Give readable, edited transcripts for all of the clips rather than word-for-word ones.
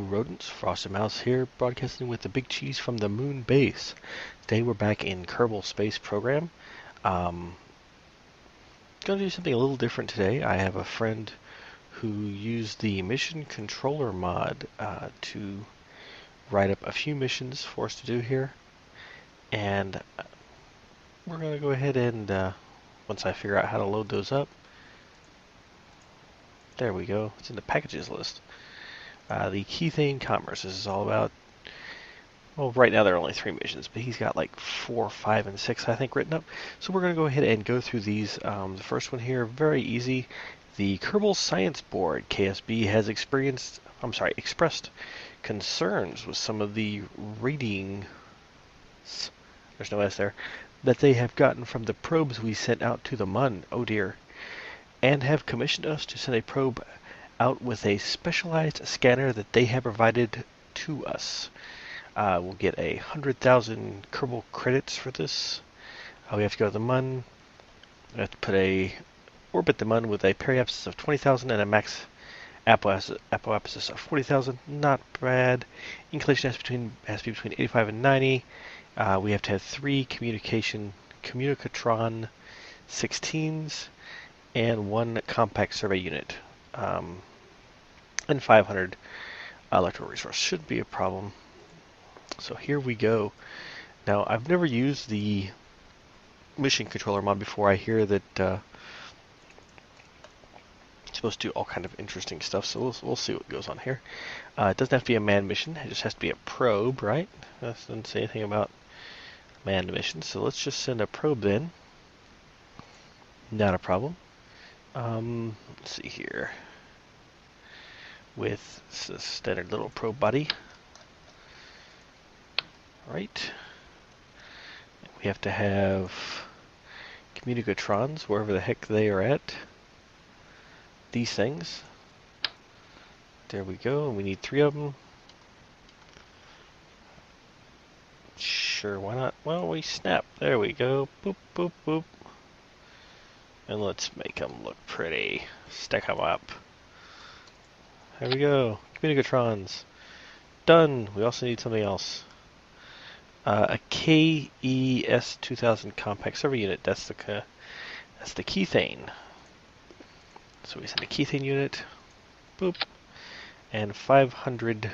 rodents, FrostedMouse here, broadcasting with the big cheese from the moon base. Today we're back in Kerbal space program. Gonna do something a little different today. I have a friend who used the mission controller mod to write up a few missions for us to do here. And we're gonna go ahead and, once I figure out how to load those up, there we go, it's in the packages list. The Keithane Commerce. This is all about, well, right now there are only 3 missions, but he's got like 4, 5, and 6, I think, written up. So we're going to go ahead and go through these. The first one here, very easy. The Kerbal Science Board, KSP, has expressed concerns with some of the readings, there's no S there, that they have gotten from the probes we sent out to the Mun, oh dear, and have commissioned us to send a probe out with a specialized scanner that they have provided to us. We'll get 100,000 Kerbal credits for this. We have to go to the Mun. We have to orbit the Mun with a periapsis of 20,000 and a max apoapsis of 40,000. Not bad. Inclination has to be between 85 and 90. We have to have 3 communicatron 16s and 1 compact survey unit. And 500 electrical resource shouldn't be a problem. So here we go. Now, I've never used the mission controller mod before. I hear that it's supposed to do all kind of interesting stuff, so we'll see what goes on here. It doesn't have to be a manned mission. It just has to be a probe, right? That doesn't say anything about manned missions, so let's just send a probe then. Not a problem. Let's see here. With the standard little probe body. Right. We have to have communicatrons wherever the heck they are at. These things. There we go. And we need 3 of them. Sure, why not? Well, we snap. There we go. Boop, boop, boop. And let's make them look pretty. Stack them up. There we go. Communicatrons. Done. We also need something else. A KES 2000 compact server unit. That's the Keithane. So we send a Keithane unit. Boop. And 500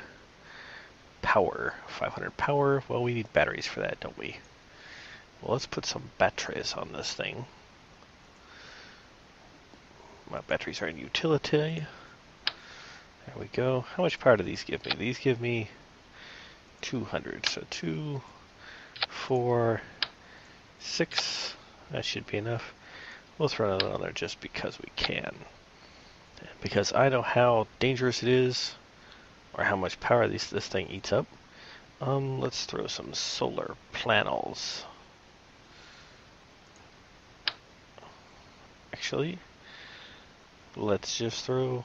power. 500 power. Well, we need batteries for that, don't we? Well, let's put some batteries on this thing. My batteries are in utility. There we go. How much power do these give me? These give me 200. So 2, 4, 6. That should be enough. We'll throw another on there just because we can. Because I know how dangerous it is, or how much power this thing eats up. Let's throw some solar panels. Actually, let's just throw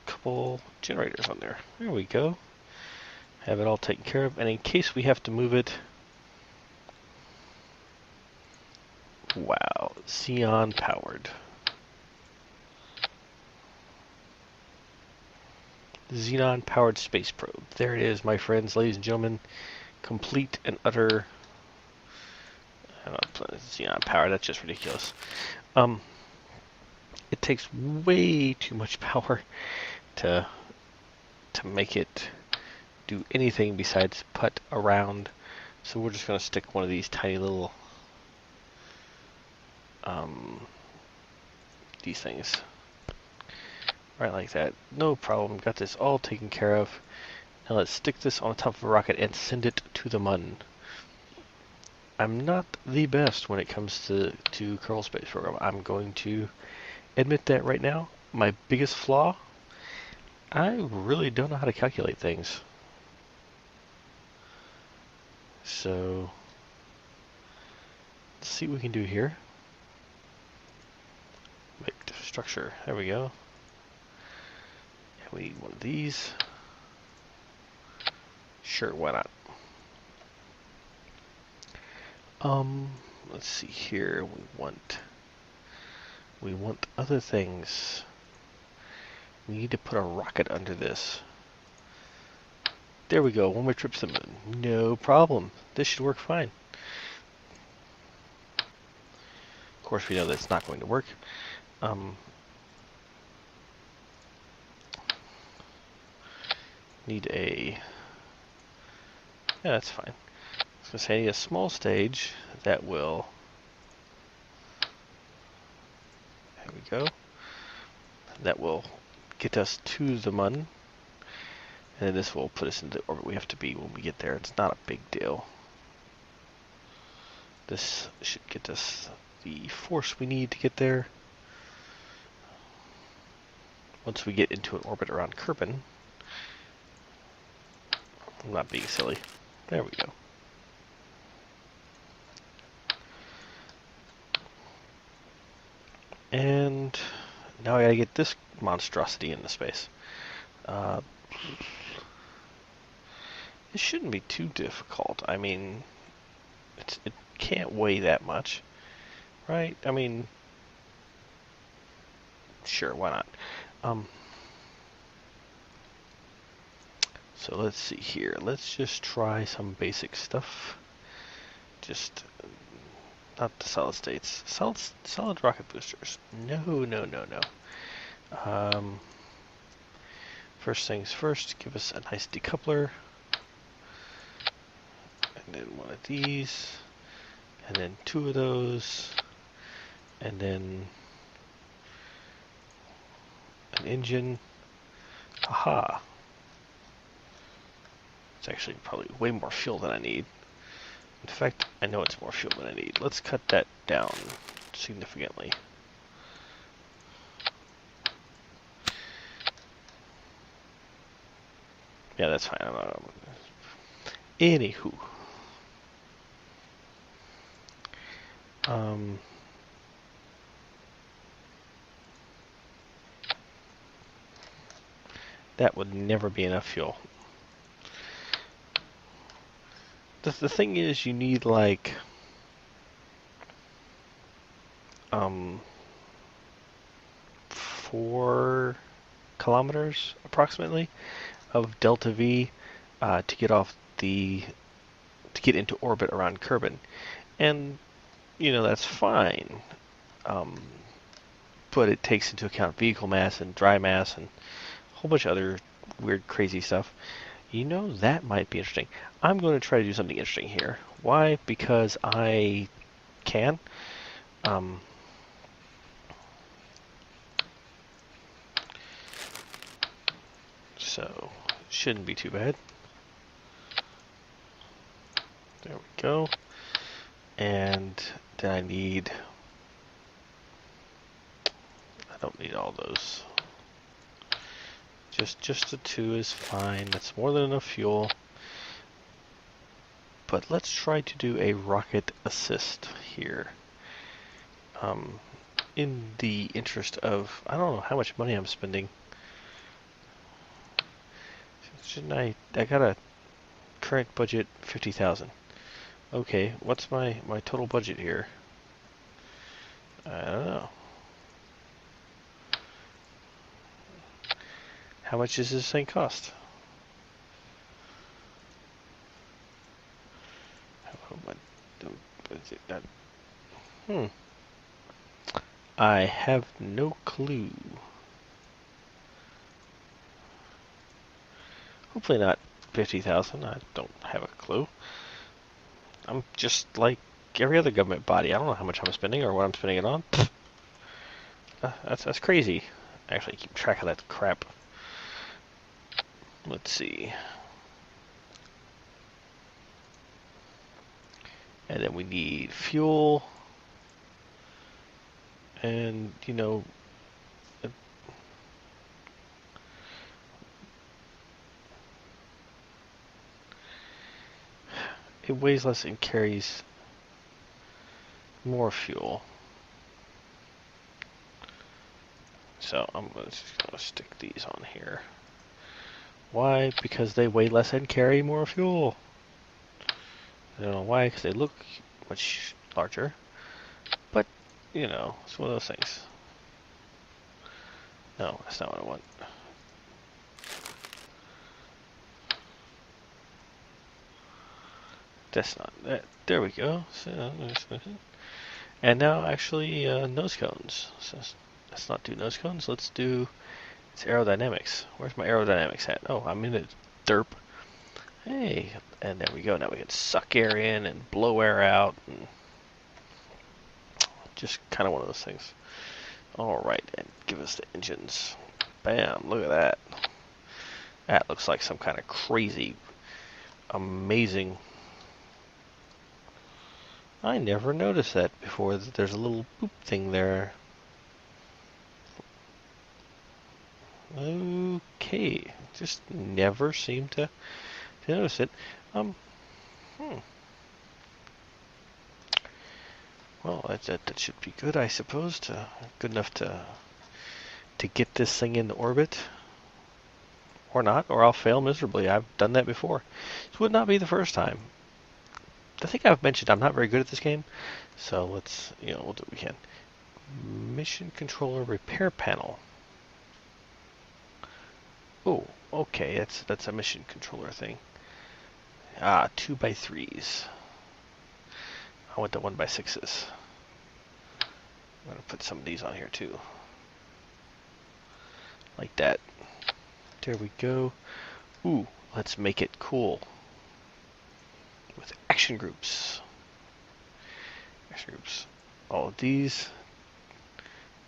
a couple generators on there. There we go. Have it all taken care of. And in case we have to move it, wow, xenon powered. Xenon powered space probe. There it is, my friends, ladies and gentlemen. Complete and utter. Xenon power, that's just ridiculous. It takes way too much power to make it do anything besides putt around. So we're just going to stick one of these tiny little these things right like that. No problem. Got this all taken care of. Now let's stick this on the top of a rocket and send it to the Mun. I'm not the best when it comes to Kerbal Space Program. I'm going to admit that right now. My biggest flaw, I really don't know how to calculate things. So let's see what we can do here. Make the structure. There we go. And we need one of these. Sure, why not? Let's see here. We want other things. We need to put a rocket under this. There we go, 1 more trip to the moon. No problem. This should work fine. Of course, we know that's not going to work. Need a... Yeah, that's fine. I was going to say I need a small stage that will... There we go. That will get us to the mun. And then this will put us into the orbit we have to be when we get there. It's not a big deal. This should get us the force we need to get there. Once we get into an orbit around Kerbal. I'm not being silly. There we go. And now I gotta get this monstrosity into space. It shouldn't be too difficult. I mean, it can't weigh that much, right? I mean, sure, why not? So let's see here. Let's just try some basic stuff. Just not the solid states. Solid rocket boosters. No. First things first, give us a nice decoupler. And then one of these. And then 2 of those. And then an engine. Aha! It's actually probably way more fuel than I need. In fact, I know it's more fuel than I need. Let's cut that down significantly. Yeah, that's fine. Anywho. That would never be enough fuel. The thing is, you need like 4 kilometers approximately of delta V to get into orbit around Kerbal, and that's fine. But it takes into account vehicle mass and dry mass and a whole bunch of other weird, crazy stuff. That might be interesting. I'm going to try to do something interesting here. Why? Because I can. So, shouldn't be too bad. There we go. And then I don't need all those. Just the 2 is fine. That's more than enough fuel. But let's try to do a rocket assist here. In the interest of, I don't know how much money I'm spending. Shouldn't I got a current budget 50,000. Okay, what's my total budget here? I don't know. How much does this thing cost? I have no clue. Hopefully not 50,000. I don't have a clue. I'm just like every other government body. I don't know how much I'm spending or what I'm spending it on. That's crazy. Actually, keep track of that crap. Let's see. And then we need fuel. And, it weighs less and carries more fuel. So I'm just going to stick these on here. Why? Because they weigh less and carry more fuel. I don't know why, because they look much larger. But, it's one of those things. No, that's not what I want. That's not that. There we go. And now actually nose cones. So let's not do nose cones. Let's do it's aerodynamics. Where's my aerodynamics at? Oh, I'm in it. Derp. Hey, and there we go. Now we can suck air in and blow air out. And just kind of one of those things. All right, and give us the engines. Bam! Look at that. That looks like some kind of crazy, amazing. I never noticed that before. That there's a little boop thing there. Okay, just never seem to notice it. Well, that should be good, I suppose. Good enough to get this thing into orbit, or not, or I'll fail miserably. I've done that before. This would not be the first time. I think I've mentioned I'm not very good at this game, so let's we'll do what we can. Mission controller repair panel. Oh, okay, that's a mission controller thing. 2x3s. I want the 1x6s. I'm gonna put some of these on here too. Like that. There we go. Ooh, let's make it cool. With action groups. Action groups. All of these.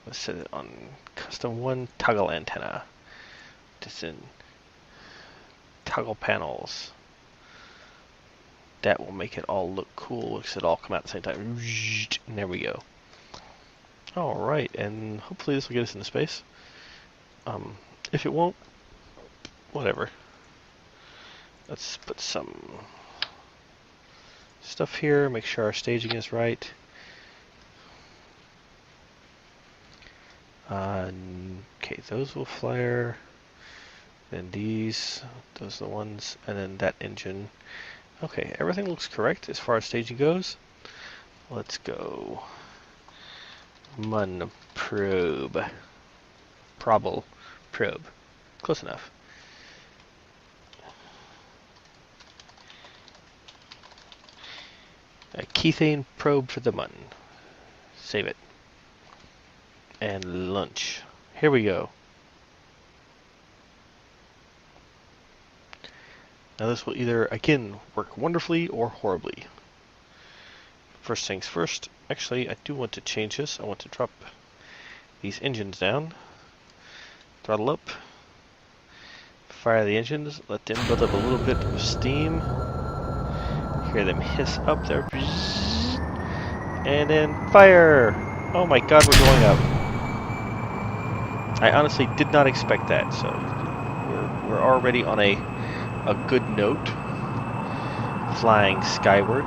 Let's set it on custom 1 toggle antenna. Just in toggle panels. That will make it all look cool because it all come out at the same time. And there we go. Alright, and hopefully this will get us into space. If it won't, whatever. Let's put some stuff here, make sure our staging is right. Okay, those will flare. Then those are the ones, and then that engine. Okay, everything looks correct as far as staging goes. Let's go. Mun probe. Probable probe. Close enough. A kethane probe for the Mun. Save it. And launch. Here we go. Now this will either, again, work wonderfully or horribly. First things first, actually I do want to change this. I want to drop these engines down. Throttle up. Fire the engines, let them build up a little bit of steam. Hear them hiss up there. And then fire! Oh my god, we're going up. I honestly did not expect that, so we're already on a good note, flying skyward.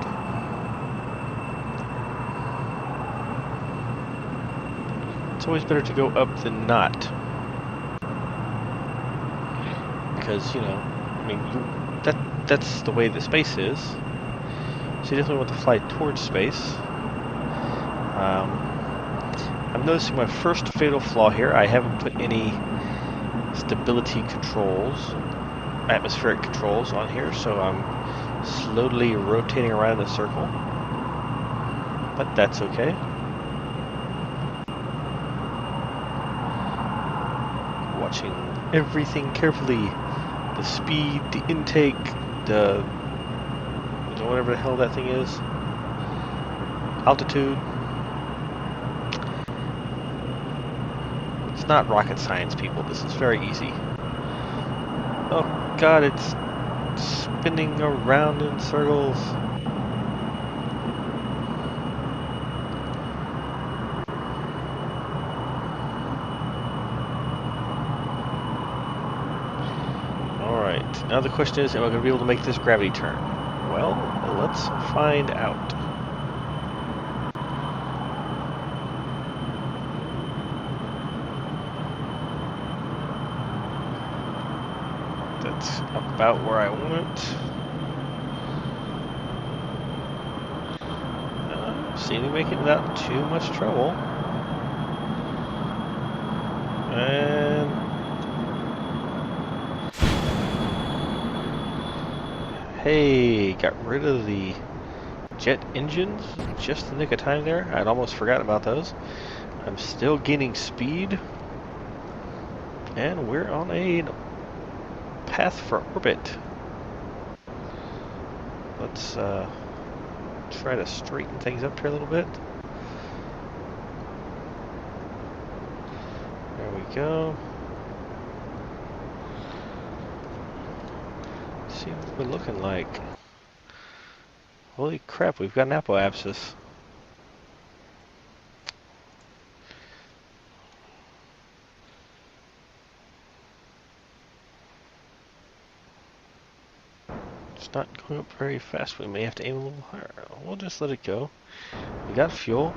It's always better to go up than not, because I mean that's the way the space is. So you definitely want to fly towards space. I'm noticing my first fatal flaw here. I haven't put any stability controls, atmospheric controls on here, so I'm slowly rotating around in a circle, but that's okay. Watching everything carefully, the speed, the intake, the whatever the hell that thing is, altitude. It's not rocket science, people. This is very easy. Oh god, it's spinning around in circles. Alright, now the question is, am I going to be able to make this gravity turn? Well, let's find out. That's about where I want it. Seem to make it without too much trouble. And hey, got rid of the jet engines, just the nick of time there. I'd almost forgotten about those. I'm still gaining speed. And we're on a path for orbit. Let's try to straighten things up here a little bit. There we go. Let's see what we're looking like. Holy crap, we've got an apoapsis. It's not going up very fast. We may have to aim a little higher. We'll just let it go. We got fuel.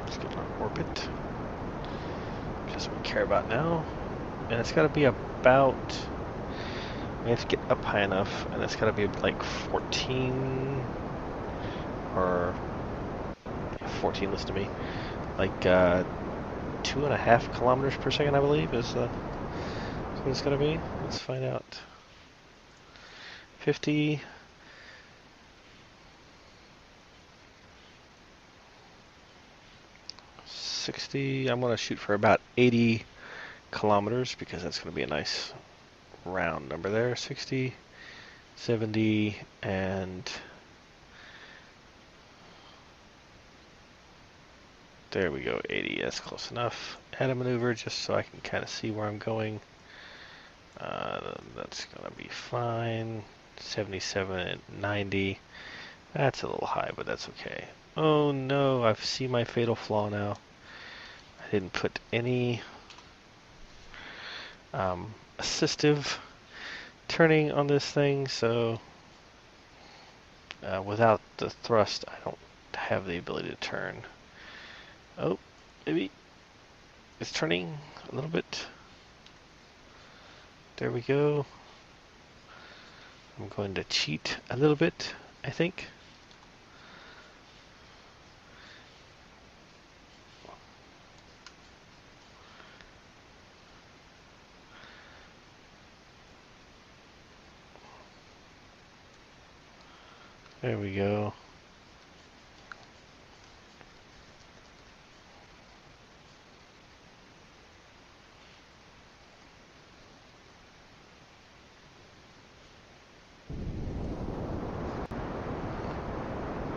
Let's get on orbit. Just what we care about now. And it's got to be about... We have to get up high enough, and it's got to be like 14... Or... 14, listen to me. Like 2.5 kilometers per second, I believe, is what it's going to be. Let's find out. 50... 60... I'm going to shoot for about 80 kilometers, because that's going to be a nice round number there. 60, 70, and... There we go, 80, that's close enough. Add a maneuver just so I can kind of see where I'm going. That's gonna be fine. 77 and 90. That's a little high, but that's okay. Oh no, I see my fatal flaw now. I didn't put any assistive turning on this thing, so without the thrust, I don't have the ability to turn. Oh, maybe it's turning a little bit. There we go. I'm going to cheat a little bit, I think. There we go.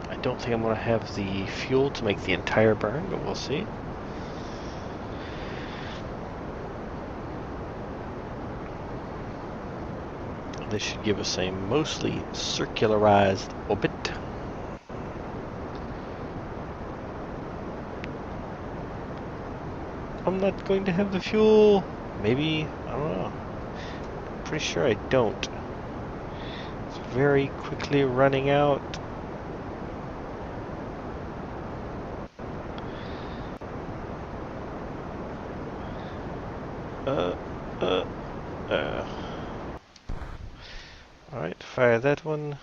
I don't think I'm going to have the fuel to make the entire burn, but we'll see. This should give us a mostly circularized orbit. I'm not going to have the fuel. Maybe, I don't know. Pretty sure I don't. It's very quickly running out. Alright, fire that one.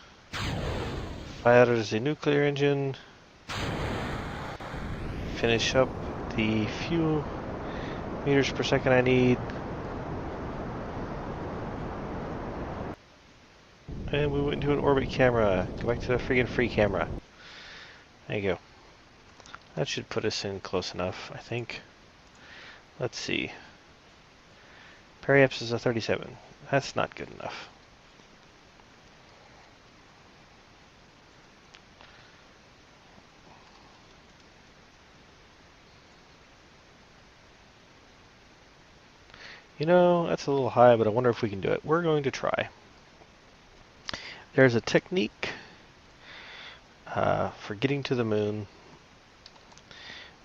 Fire the nuclear engine. Finish up the few meters per second I need. And we went into an orbit camera. Go back to the friggin' free camera. There you go. That should put us in close enough, I think. Let's see. Periapsis is a 37. That's not good enough. You know, that's a little high, but I wonder if we can do it. We're going to try. There's a technique for getting to the moon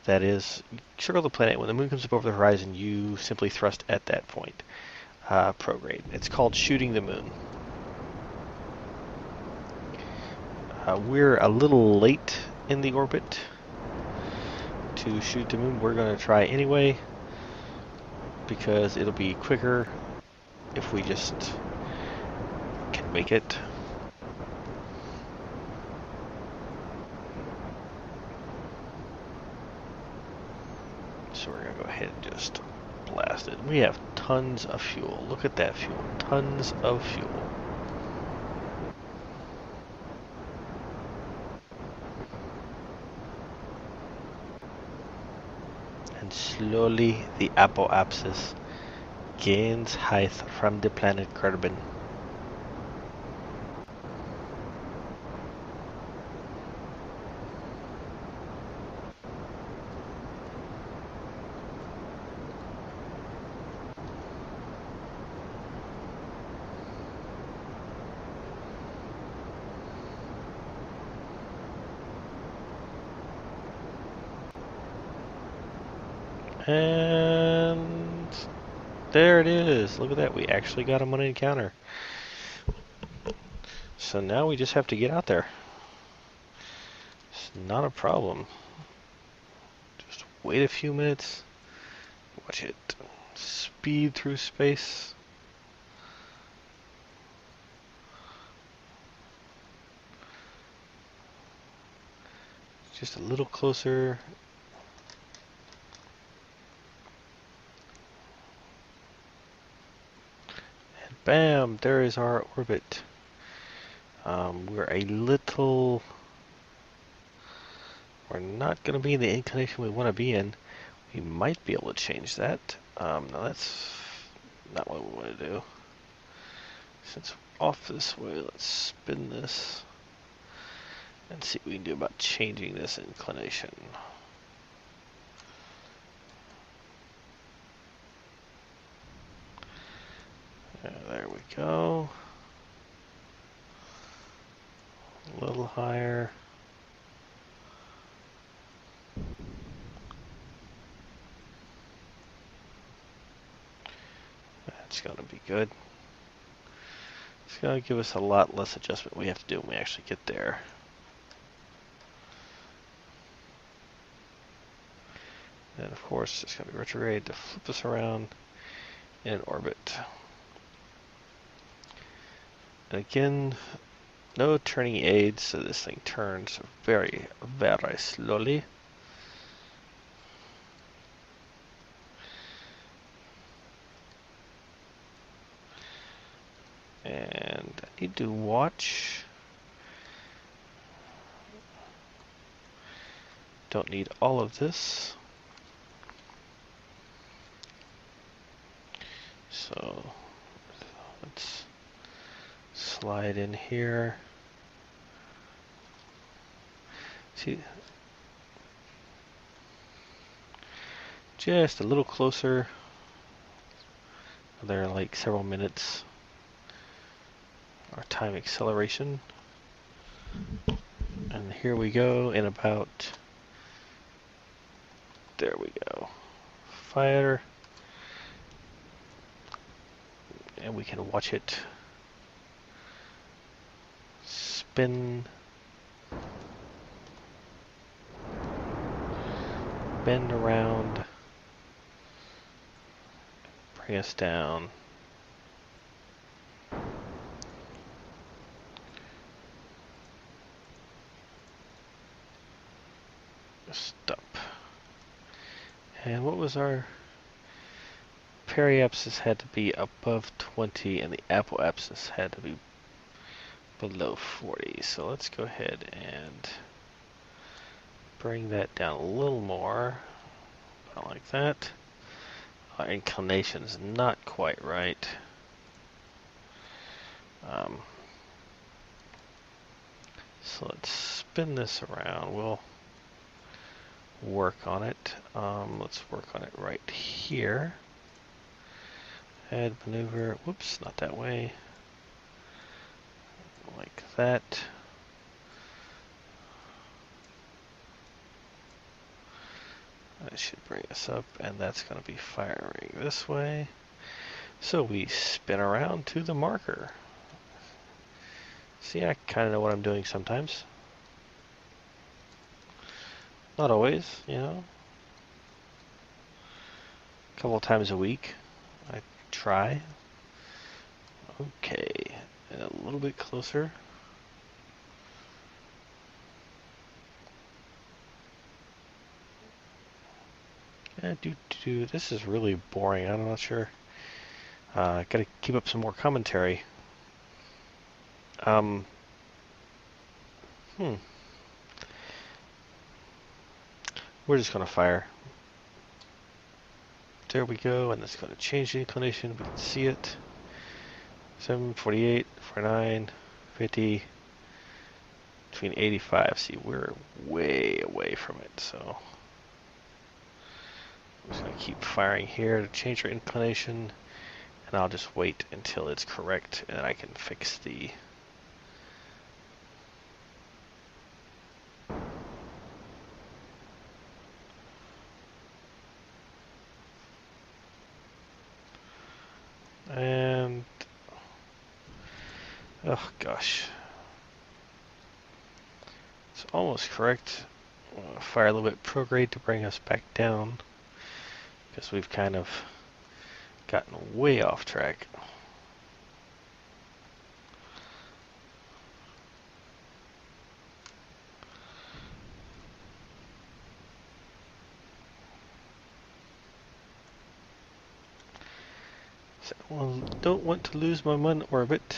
that is, circle the planet. When the moon comes up over the horizon, you simply thrust at that point. Prograde. It's called shooting the moon. We're a little late in the orbit to shoot the moon. We're going to try anyway, because it'll be quicker if we just can make it. So we're going to go ahead and just blast it. We have tons of fuel. Look at that fuel. Tons of fuel. slowly the apoapsis gains height from the planet Kerbal. And there it is. Look at that. We actually got him on an encounter. So now we just have to get out there. It's not a problem. Just wait a few minutes. Watch it speed through space. Just a little closer. And bam, there is our orbit. We're not going to be in the inclination we want to be in. We might be able to change that. No, that's not what we want to do. Since we're off this way, let's spin this and see what we can do about changing this inclination. There we go. A little higher. That's going to be good. It's going to give us a lot less adjustment we have to do when we actually get there. And of course, it's going to be retrograde to flip us around in orbit. And again, no turning aids, so this thing turns very, very slowly. And I need to watch. Don't need all of this. So let's slide in here. See, just a little closer. They're like several minutes. Our time acceleration. And here we go in about, there we go. Fire. And we can watch it spin, bend around, bring us down. Stop. And what was our periapsis had to be above 20 and the apoapsis had to be below 40. So let's go ahead and bring that down a little more. About like that. Our inclination is not quite right. So let's spin this around. We'll work on it. Let's work on it right here. Add maneuver. Whoops, not that way. Like that. That should bring us up, and that's going to be firing this way. So we spin around to the marker. See, I kind of know what I'm doing sometimes. Not always, you know. A couple of times a week, I try. Okay, and a little bit closer. Yeah, this is really boring. I'm not sure. Gotta keep up some more commentary. We're just gonna fire. There we go, and that's going to change the inclination. We can see it. 7, 48, 49, 50, between 85. See, we're way away from it, so I'm just going to keep firing here to change our inclination, and I'll just wait until it's correct, and then I can fix the and oh gosh, it's almost correct. Fire a little bit prograde to bring us back down, because we've kind of gotten way off track. So, well, don't want to lose my Mun orbit.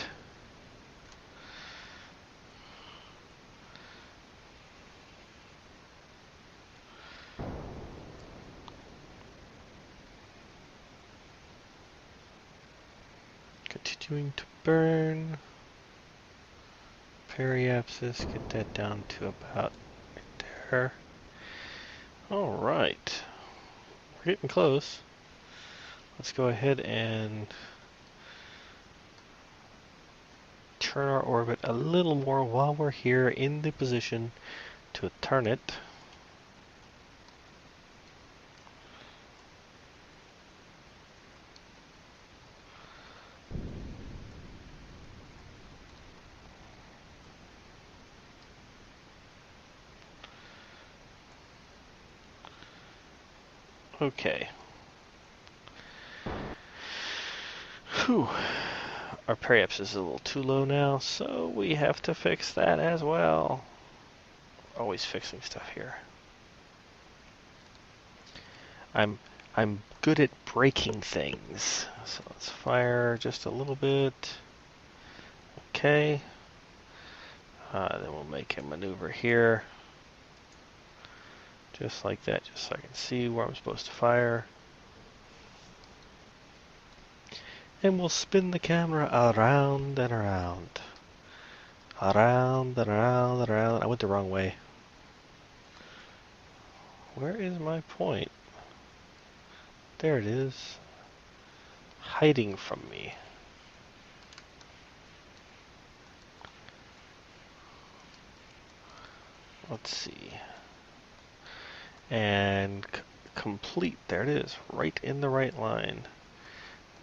Continuing to burn. Periapsis, get that down to about right there. Alright. We're getting close. Let's go ahead and turn our orbit a little more while we're here in the position to turn it. Okay. Whew. Our periapsis is a little too low now, so we have to fix that as well. Always fixing stuff here. I'm good at breaking things. So let's fire just a little bit. Okay. Then we'll make a maneuver here. Just like that, just so I can see where I'm supposed to fire. And we'll spin the camera around and around. Around and around and around. I went the wrong way. Where is my point? There it is. Hiding from me. Let's see. And complete. There it is. Right in the right line.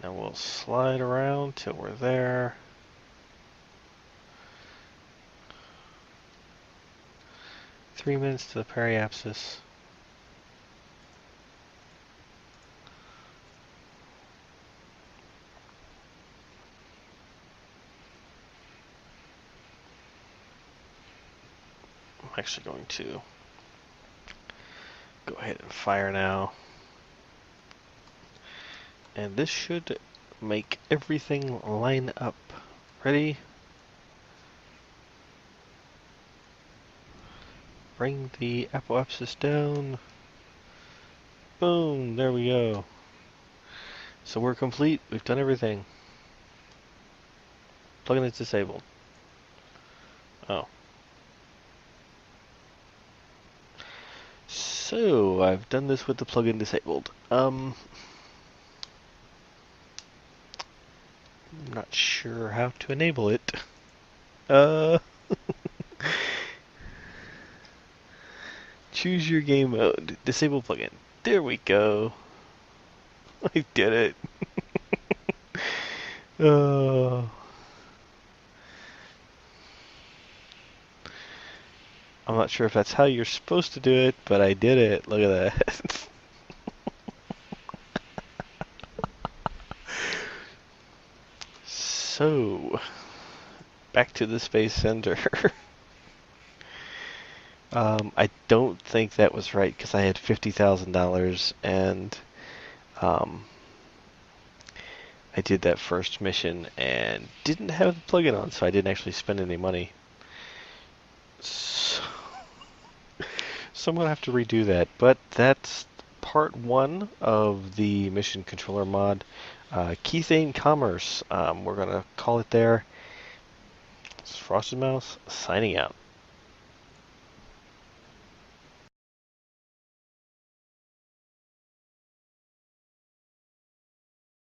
Now we'll slide around till we're there. Three minutes to the periapsis. I'm actually going to go ahead and fire now. And this should make everything line up. Ready? Bring the apoapsis down. Boom, there we go. So we're complete. We've done everything. Plugin is disabled. Oh. So I've done this with the plugin disabled. I'm not sure how to enable it. Choose your game mode. Disable plugin. There we go. I did it. I'm not sure if that's how you're supposed to do it, but I did it. Look at that. So, back to the Space Center. I don't think that was right because I had $50,000 and I did that first mission and didn't have the plugin on, so I didn't actually spend any money. So I'm going to have to redo that, but that's part 1 of the mission controller mod, Keythane Commerce. We're going to call it there. This is FrostedMouse signing out.